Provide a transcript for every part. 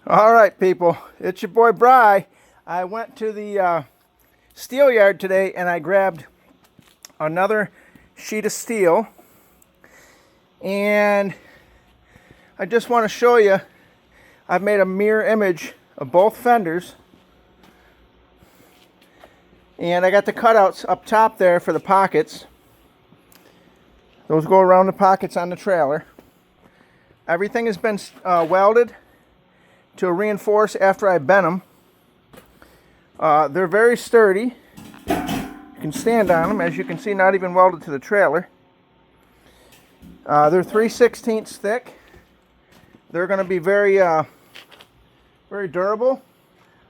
All right, people, it's your boy Bry. I went to the steel yard today and I grabbed another sheet of steel, and I just want to show you I've made a mirror image of both fenders, and I got the cutouts up top there for the pockets. Those go around the pockets on the trailer. Everything has been welded to reinforce after I bent them. They're very sturdy. You can stand on them, as you can see, not even welded to the trailer. They're 3/16 thick. They're going to be very durable.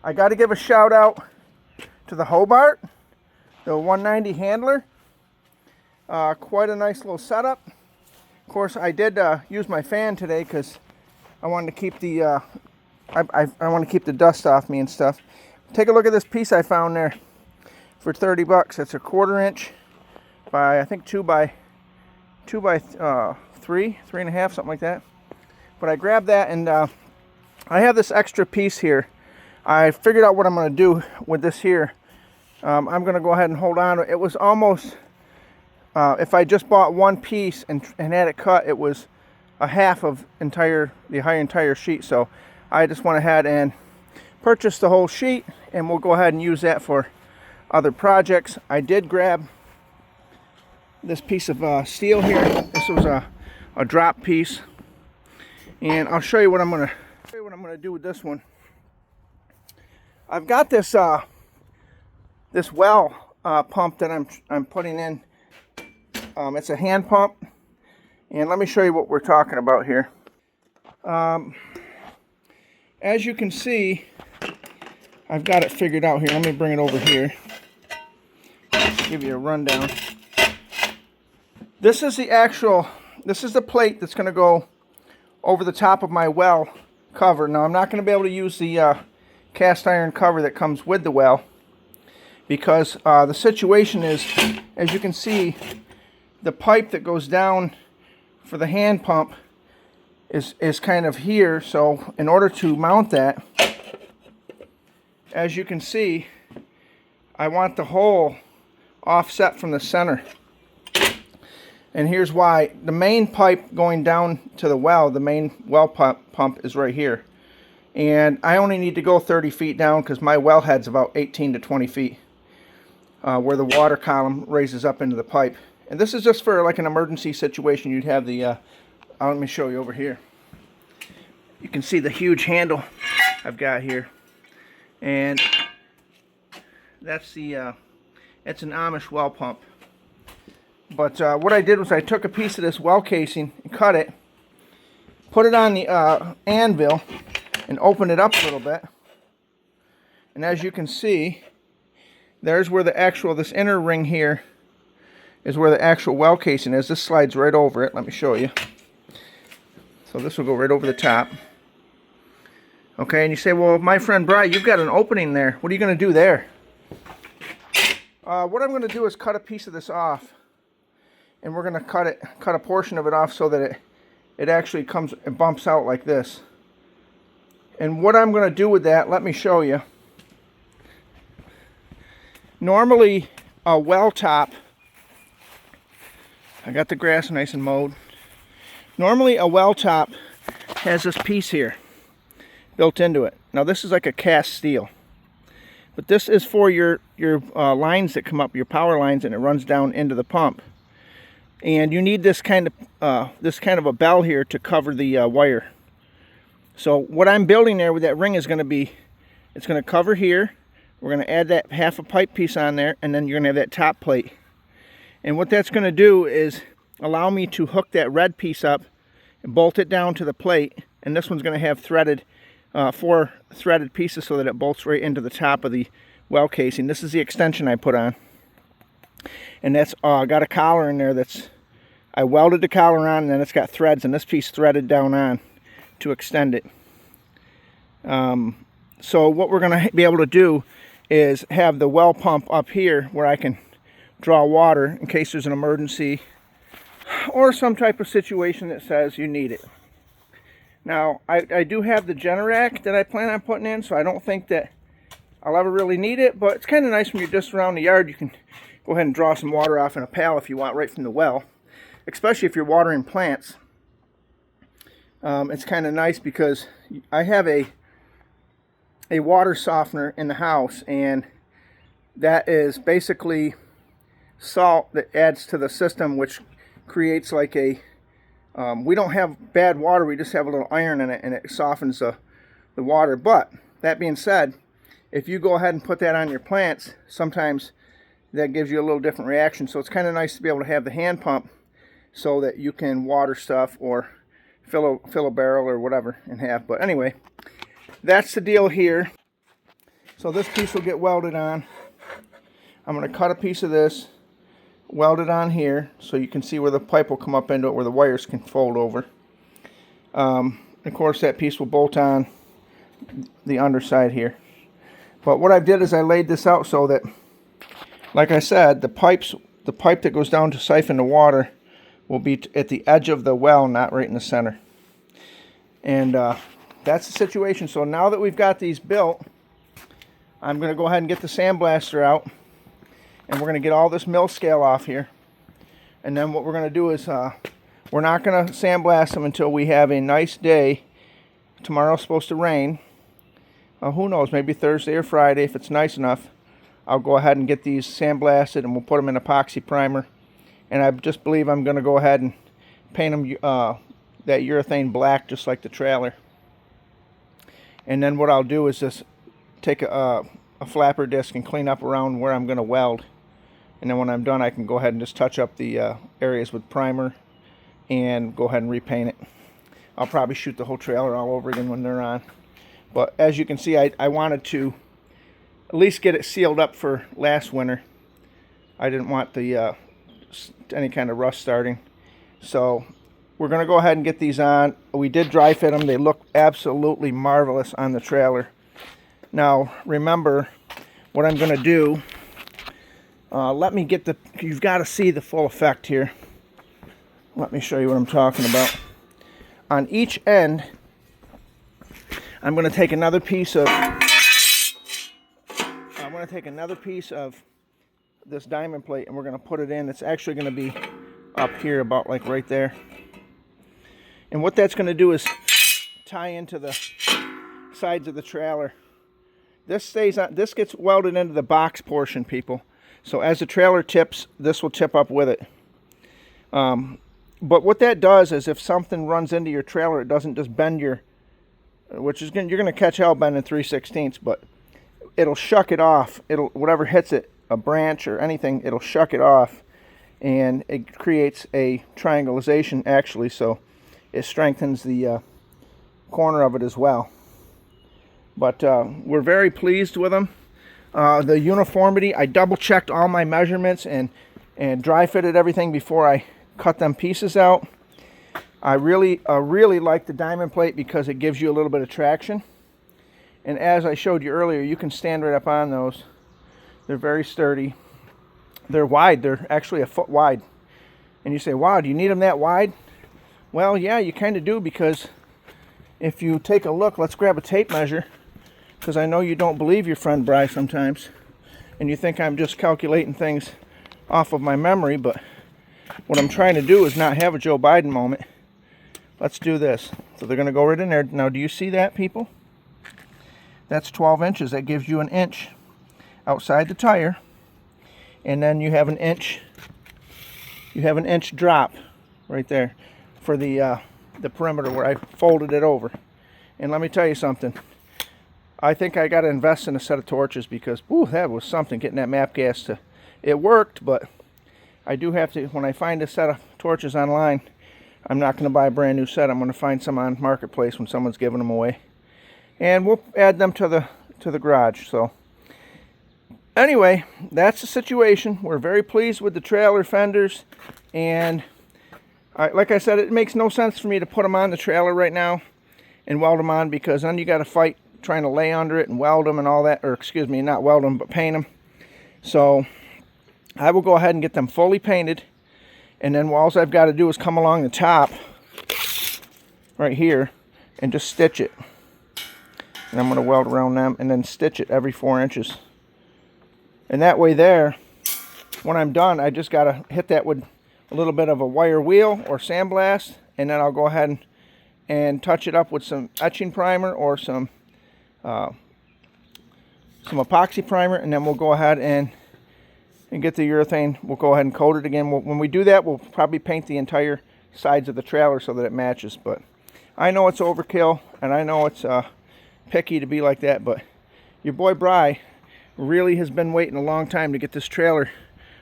I got to give a shout out to the Hobart, the 190 handler. Quite a nice little setup. Of course, I did use my fan today because I wanted to keep the I want to keep the dust off me and stuff. Take a look at this piece I found there for 30 bucks. It's a 1/4 inch by, I think, 2 by 3.5, something like that. But I grabbed that, and I have this extra piece here. I figured out what I'm going to do with this here. I'm going to go ahead and hold on to it. It was almost, if I just bought one piece and had it cut, it was a half of the entire sheet. So I just went ahead and purchased the whole sheet, and we'll go ahead and use that for other projects. I did grab this piece of steel here. This was a drop piece, and I'll show you what I'm going to do with this one. I've got this this well pump that I'm putting in. It's a hand pump, and let me show you what we're talking about here. As you can see, I've got it figured out here. Let me bring it over here. Give you a rundown. This is the plate that's going to go over the top of my well cover. Now, I'm not going to be able to use the cast iron cover that comes with the well, because the situation is, as you can see, the pipe that goes down for the hand pump is kind of here. So in order to mount that, as you can see, I want the hole offset from the center. And here's why. The main pipe going down to the well, the main well pump is right here. And I only need to go 30 feet down because my wellhead's about 18 to 20 feet where the water column raises up into the pipe. And this is just for like an emergency situation. You'd have the, let me show you over here. You can see the huge handle I've got here. And that's it's an Amish well pump. But what I did was I took a piece of this well casing and cut it, put it on the anvil, and opened it up a little bit. And as you can see, there's where this inner ring here is where the actual well casing is. This slides right over it. Let me show you. So this will go right over the top. Okay, and you say, well, my friend Bry, you've got an opening there. What are you going to do there? What I'm going to do is cut a piece of this off. And we're going to cut a portion of it off so that it actually bumps out like this. And what I'm going to do with that, let me show you. Normally, a well top, I got the grass nice and mowed. Normally, a well top has this piece here built into it. Now, this is like a cast steel. But this is for your lines that come up, your power lines, and it runs down into the pump. And you need this kind of a bell here to cover the wire. So what I'm building there with that ring is going to be, it's going to cover here. We're going to add that half a pipe piece on there, and then you're going to have that top plate. And what that's going to do is allow me to hook that red piece up and bolt it down to the plate. And this one's going to have threaded, 4 threaded pieces so that it bolts right into the top of the well casing. This is the extension I put on. And that's got a collar in there I welded the collar on, and then it's got threads, and this piece threaded down on to extend it. So what we're going to be able to do is have the well pump up here where I can draw water in case there's an emergency or some type of situation that says you need it. Now, I do have the Generac that I plan on putting in, so I don't think that I'll ever really need it, but it's kind of nice when you're just around the yard. You can go ahead and draw some water off in a pail if you want, right from the well, especially if you're watering plants. It's kind of nice because I have a water softener in the house, and that is basically salt that adds to the system, which creates like a we don't have bad water, we just have a little iron in it, and it softens the water. But that being said, if you go ahead and put that on your plants, sometimes that gives you a little different reaction. So it's kind of nice to be able to have the hand pump so that you can water stuff or fill a barrel or whatever and have. But anyway, that's the deal here. So this piece will get welded on. I'm going to cut a piece of this, weld it on here so you can see where the pipe will come up into it, where the wires can fold over. Of course, that piece will bolt on the underside here. But what I did is I laid this out so that, like I said, the pipe that goes down to siphon the water will be at the edge of the well, not right in the center. And that's the situation. So now that we've got these built, I'm going to go ahead and get the sandblaster out, and we're going to get all this mill scale off here. And then what we're going to do is we're not going to sandblast them until we have a nice day. Tomorrow's supposed to rain. Who knows, maybe Thursday or Friday. If it's nice enough, I'll go ahead and get these sandblasted, and we'll put them in epoxy primer. And I just believe I'm going to go ahead and paint them that urethane black, just like the trailer. And then what I'll do is just take a flapper disc and clean up around where I'm going to weld. And then when I'm done, I can go ahead and just touch up the areas with primer and go ahead and repaint it. I'll probably shoot the whole trailer all over again when they're on. But as you can see, I wanted to at least get it sealed up for last winter. I didn't want the any kind of rust starting. So we're going to go ahead and get these on. We did dry fit them. They look absolutely marvelous on the trailer. Now, remember what I'm going to do. Let me get you've got to see the full effect here. Let me show you what I'm talking about. On each end, I'm going to take another piece of this diamond plate, and we're going to put it in. It's actually going to be up here, about like right there. And what that's going to do is tie into the sides of the trailer. This stays on. This gets welded into the box portion, people. So as the trailer tips, this will tip up with it. But what that does is if something runs into your trailer, it doesn't just bend your, you're going to catch hell bending 3/16, but it'll shuck it off. Whatever hits it, a branch or anything, it'll shuck it off, and it creates a triangulation actually, so it strengthens the corner of it as well. But we're very pleased with them. The uniformity, I double checked all my measurements and dry fitted everything before I cut them pieces out. I really like the diamond plate because it gives you a little bit of traction. And as I showed you earlier, you can stand right up on those. They're very sturdy. They're wide. They're actually a foot wide. And you say, wow, do you need them that wide? Well, yeah, you kind of do, because if you take a look, let's grab a tape measure, because I know you don't believe your friend Bry sometimes, and you think I'm just calculating things off of my memory, but what I'm trying to do is not have a Joe Biden moment. Let's do this. So they're going to go right in there. Now, do you see that, people? That's 12 inches. That gives you an inch outside the tire, and then you have an inch. You have an inch drop right there for the perimeter where I folded it over. And let me tell you something. I think I got to invest in a set of torches, because that was something, getting that MAP gas to. It worked, but I do have to. When I find a set of torches online, I'm not going to buy a brand new set. I'm going to find some on Marketplace when someone's giving them away, and we'll add them to the garage. So anyway, that's the situation. We're very pleased with the trailer fenders, and like I said, it makes no sense for me to put them on the trailer right now and weld them on, because then you got to fight trying to lay under it and weld them and all that, or excuse me, not weld them, but paint them. So I will go ahead and get them fully painted, and then all I've got to do is come along the top right here and just stitch it. And I'm going to weld around them and then stitch it every 4 inches. And that way there, when I'm done, I just got to hit that with a little bit of a wire wheel or sandblast, and then I'll go ahead and touch it up with some etching primer or some epoxy primer, and then we'll go ahead and get the urethane. We'll go ahead and coat it again. When we do that, we'll probably paint the entire sides of the trailer so that it matches. But I know it's overkill, and I know it's picky to be like that, but your boy Bry really has been waiting a long time to get this trailer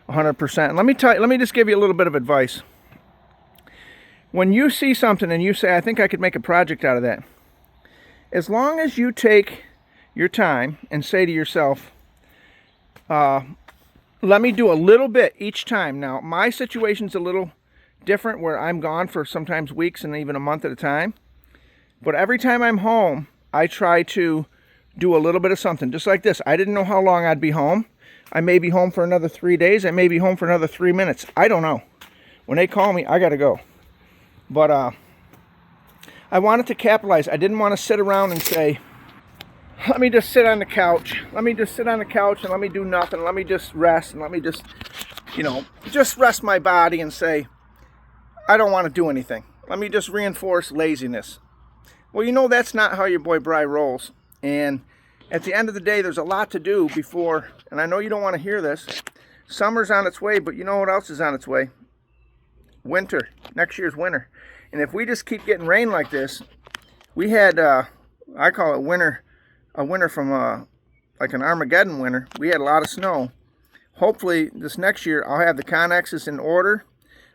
100%. And let me just give you a little bit of advice. When you see something and you say, I think I could make a project out of that, as long as you take your time and say to yourself, let me do a little bit each time. Now, my situation's a little different where I'm gone for sometimes weeks and even a month at a time. But every time I'm home, I try to do a little bit of something. Just like this. I didn't know how long I'd be home. I may be home for another 3 days. I may be home for another 3 minutes. I don't know. When they call me, I got to go. But I wanted to capitalize. I didn't want to sit around and say, let me just sit on the couch. Let me just sit on the couch and let me do nothing. Let me just rest and let me just, just rest my body and say, I don't want to do anything. Let me just reinforce laziness. Well, that's not how your boy Bry rolls. And at the end of the day, there's a lot to do before, and I know you don't want to hear this, summer's on its way, but you know what else is on its way? Winter. Next year's winter. And if we just keep getting rain like this, we had, I call it a winter from like an Armageddon winter. We had a lot of snow. Hopefully this next year I'll have the connexes in order.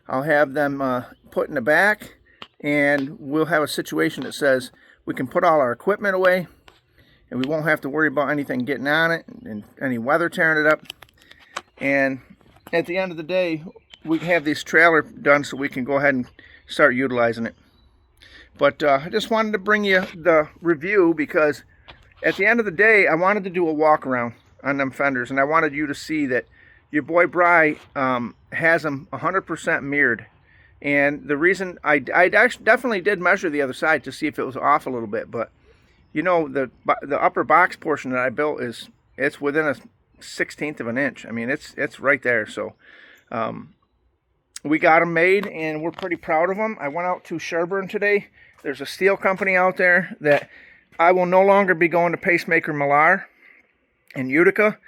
I'll have them put in the back, and we'll have a situation that says we can put all our equipment away, and we won't have to worry about anything getting on it and any weather tearing it up. And at the end of the day, we can have this trailer done so we can go ahead and start utilizing it. But I just wanted to bring you the review because at the end of the day, I wanted to do a walk around on them fenders, and I wanted you to see that your boy Bry has them 100% mirrored. And the reason I actually definitely did measure the other side to see if it was off a little bit, but the upper box portion that I built it's within a 1/16 of an inch. I mean, it's right there. So we got them made, and we're pretty proud of them. I went out to Sherburne today. There's a steel company out there that I will no longer be going to Pacemaker Millar in Utica.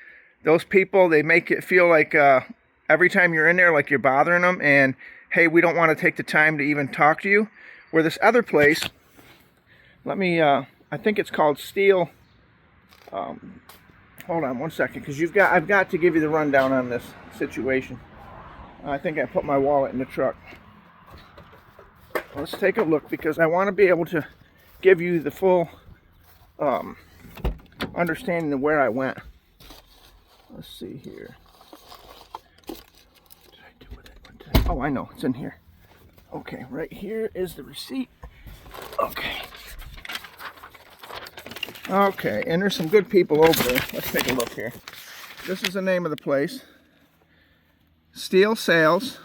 Those people, they make it feel like every time you're in there, like you're bothering them, and hey, we don't want to take the time to even talk to you. Where this other place, I think it's called Steel. Hold on one second, because I've got to give you the rundown on this situation. I think I put my wallet in the truck. Let's take a look, because I want to be able to give you the full understanding of where I went. Let's see here. What did I do with it? Oh, I know, it's in here. Okay, right here is the receipt. Okay, and there's some good people over there. Let's take a look here. This is the name of the place. Steel Sales.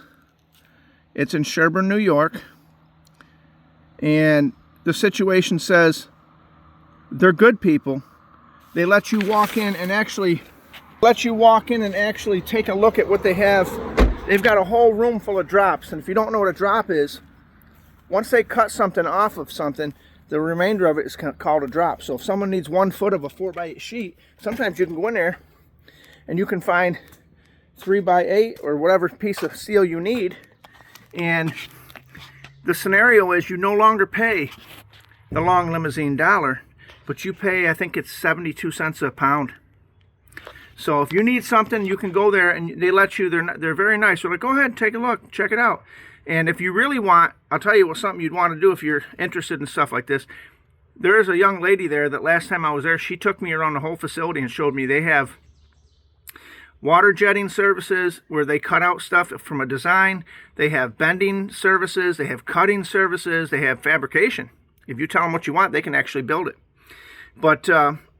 It's in Sherburne, New York. And the situation says they're good people. They let you walk in and actually take a look at what they have. They've got a whole room full of drops, and if you don't know what a drop is, once they cut something off of something, the remainder of it is called a drop. So if someone needs 1 foot of a 4x8 sheet, sometimes you can go in there and you can find 3x8 or whatever piece of steel you need. And the scenario is you no longer pay the long limousine dollar, but you pay, I think it's 72 cents a pound. So if you need something, you can go there and they let you. They're very nice. They're like, go ahead, take a look, check it out. And if you really want, I'll tell you what something you'd want to do if you're interested in stuff like this. There is a young lady there that last time I was there, she took me around the whole facility and showed me they have water jetting services where they cut out stuff from a design. They have bending services. They have cutting services. They have fabrication. If you tell them what you want, they can actually build it. But,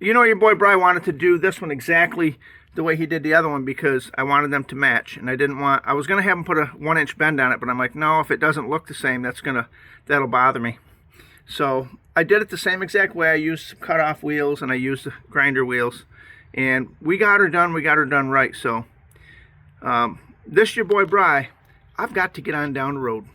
your boy Bry wanted to do this one exactly the way he did the other one because I wanted them to match. And I was going to have him put a 1-inch bend on it, but I'm like, no, if it doesn't look the same, that'll bother me. So I did it the same exact way. I used some cut-off wheels and I used the grinder wheels, and we got her done. We got her done right. So this your boy Bry. I've got to get on down the road.